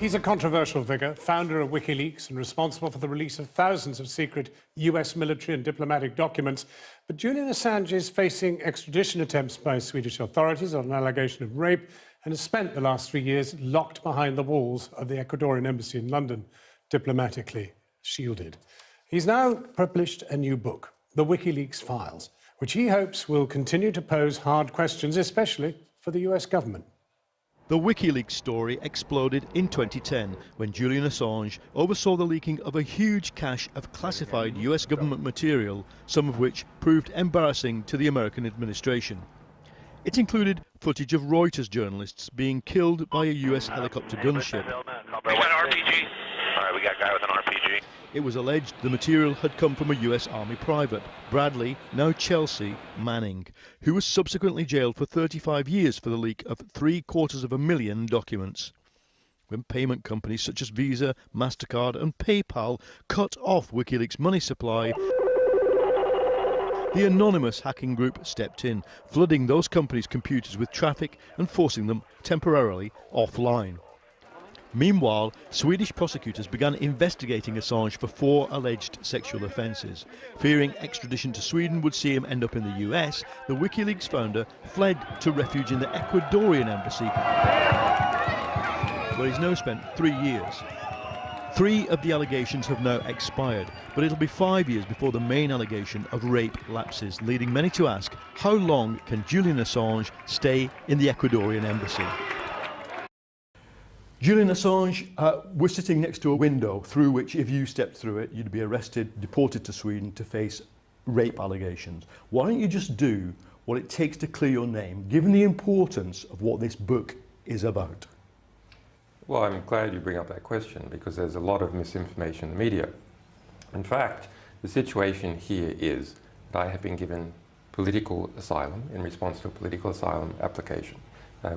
He's a controversial figure, founder of WikiLeaks and responsible for the release of thousands of secret US military and diplomatic documents. But Julian Assange is facing extradition attempts by Swedish authorities on an allegation of rape and has spent the last 3 years locked behind the walls of the Ecuadorian embassy in London, diplomatically shielded. He's now published a new book, The WikiLeaks Files, which he hopes will continue to pose hard questions, especially for the US government. The WikiLeaks story exploded in 2010 when Julian Assange oversaw the leaking of a huge cache of classified US government material, some of which proved embarrassing to the American administration. It included footage of Reuters journalists being killed by a US helicopter gunship. We got an RPG. All right, we got a guy with an RPG. It was alleged the material had come from a US Army private, Bradley, now Chelsea, Manning, who was subsequently jailed for 35 years for the leak of 750,000 documents. When payment companies such as Visa, MasterCard and PayPal cut off WikiLeaks' money supply, the anonymous hacking group stepped in, flooding those companies' computers with traffic and forcing them temporarily offline. Meanwhile, Swedish prosecutors began investigating Assange for 4 alleged sexual offences. Fearing extradition to Sweden would see him end up in the US, the WikiLeaks founder fled to refuge in the Ecuadorian embassy, where he's now spent 3 years. 3 of the allegations have now expired, but it'll be 5 years before the main allegation of rape lapses, leading many to ask, how long can Julian Assange stay in the Ecuadorian embassy? Julian Assange, we're sitting next to a window through which, if you stepped through it, you'd be arrested, deported to Sweden to face rape allegations. Why don't you just do what it takes to clear your name, given the importance of what this book is about? Well, I'm glad you bring up that question because there's a lot of misinformation in the media. In fact, the situation here is that I have been given political asylum in response to a political asylum application,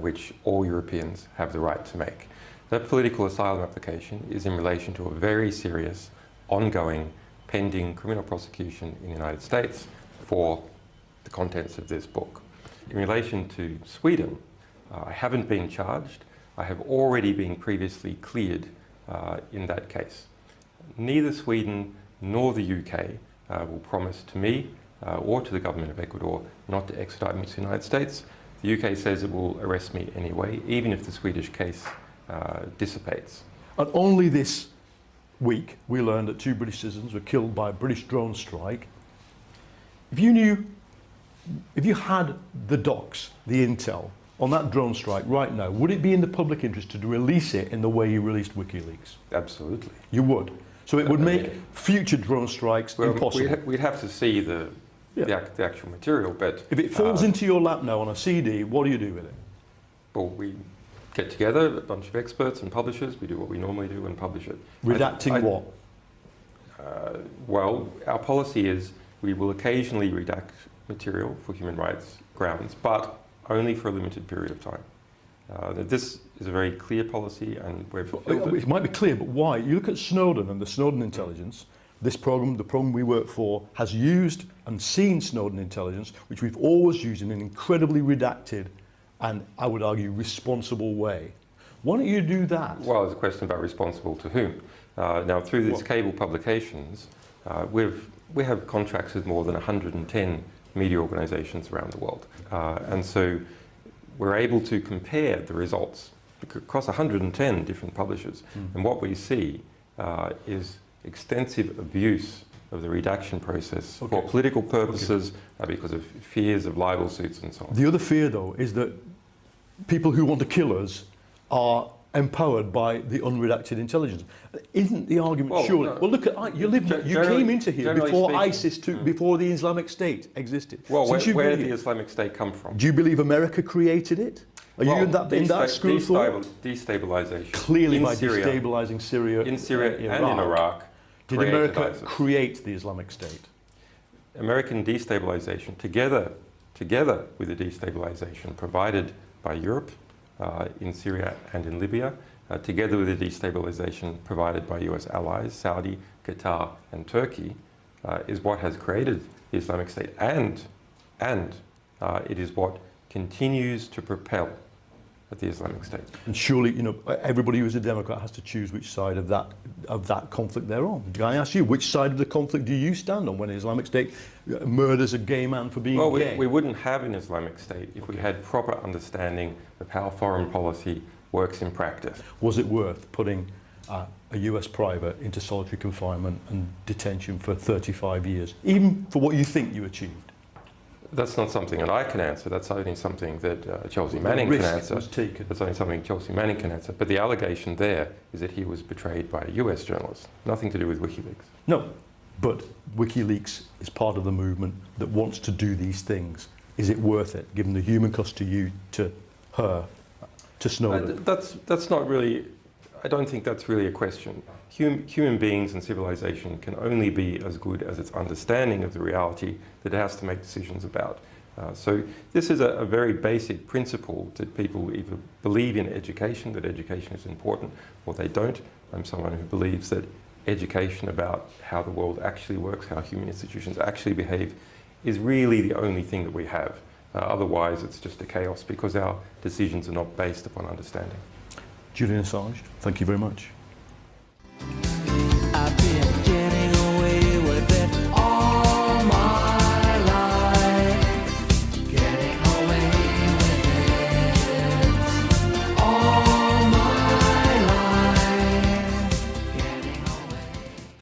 which all Europeans have the right to make. That political asylum application is in relation to a very serious, ongoing, pending criminal prosecution in the United States for the contents of this book. In relation to Sweden, I haven't been charged. I have already been previously cleared in that case. Neither Sweden nor the UK will promise to me or to the government of Ecuador not to extradite me to the United States. The UK says it will arrest me anyway, even if the Swedish case dissipates. And only this week we learned that 2 British citizens were killed by a British drone strike. If you had the docs, the intel on that drone strike right now, would it be in the public interest to release it in the way you released WikiLeaks? Absolutely. You would? So it would make future drone strikes impossible? We'd have to see the actual material, but... If it falls into your lap now on a CD, what do you do with it? Well, we get together, a bunch of experts and publishers, we do what we normally do and publish it. Redacting what? Well, our policy is we will occasionally redact material for human rights grounds, but only for a limited period of time. This is a very clear policy and we've fulfilled it. It might be clear, but why? You look at Snowden and the Snowden intelligence. This program, the program we work for, has used and seen Snowden intelligence, which we've always used in an incredibly redacted and, I would argue, responsible way. Why don't you do that? Well, it's a question about responsible to whom. Now, through these cable publications, we have contracts with more than 110 media organizations around the world. And so we're able to compare the results across 110 different publishers. And what we see is extensive abuse of the redaction process for political purposes, because of fears of libel suits and so on. The other fear, though, is that people who want to kill us are empowered by the unredacted intelligence. Isn't the argument surely? No. Well, look at you came into here before speaking, ISIS before the Islamic State existed. Well, where did the Islamic State come from? Do you believe America created it? Are you in that school of thought? Destabilization. Clearly, by destabilizing Syria, and in Iraq. Did America create the Islamic State? American destabilization, together with the destabilization provided by Europe in Syria and in Libya, together with the destabilization provided by US allies, Saudi, Qatar and Turkey, is what has created the Islamic State. And it is what continues to propel at the Islamic State. And surely, you know, everybody who's a Democrat has to choose which side of that conflict they're on. Can I ask you, which side of the conflict do you stand on when the Islamic State murders a gay man for being gay? Well, we wouldn't have an Islamic State if we had proper understanding of how foreign policy works in practice. Was it worth putting a US private into solitary confinement and detention for 35 years, even for what you think you achieved? That's not something that I can answer. That's only something that Chelsea Manning can answer. Was taken. That's only something Chelsea Manning can answer. But the allegation there is that he was betrayed by a US journalist. Nothing to do with WikiLeaks. No, but WikiLeaks is part of the movement that wants to do these things. Is it worth it, given the human cost to you, to her, to Snowden? That's not really, I don't think that's really a question. Human beings and civilization can only be as good as its understanding of the reality that it has to make decisions about. So this is a very basic principle that people either believe in education, that education is important, or they don't. I'm someone who believes that education about how the world actually works, how human institutions actually behave, is really the only thing that we have. Otherwise, it's just a chaos because our decisions are not based upon understanding. Julian Assange, thank you very much. I've been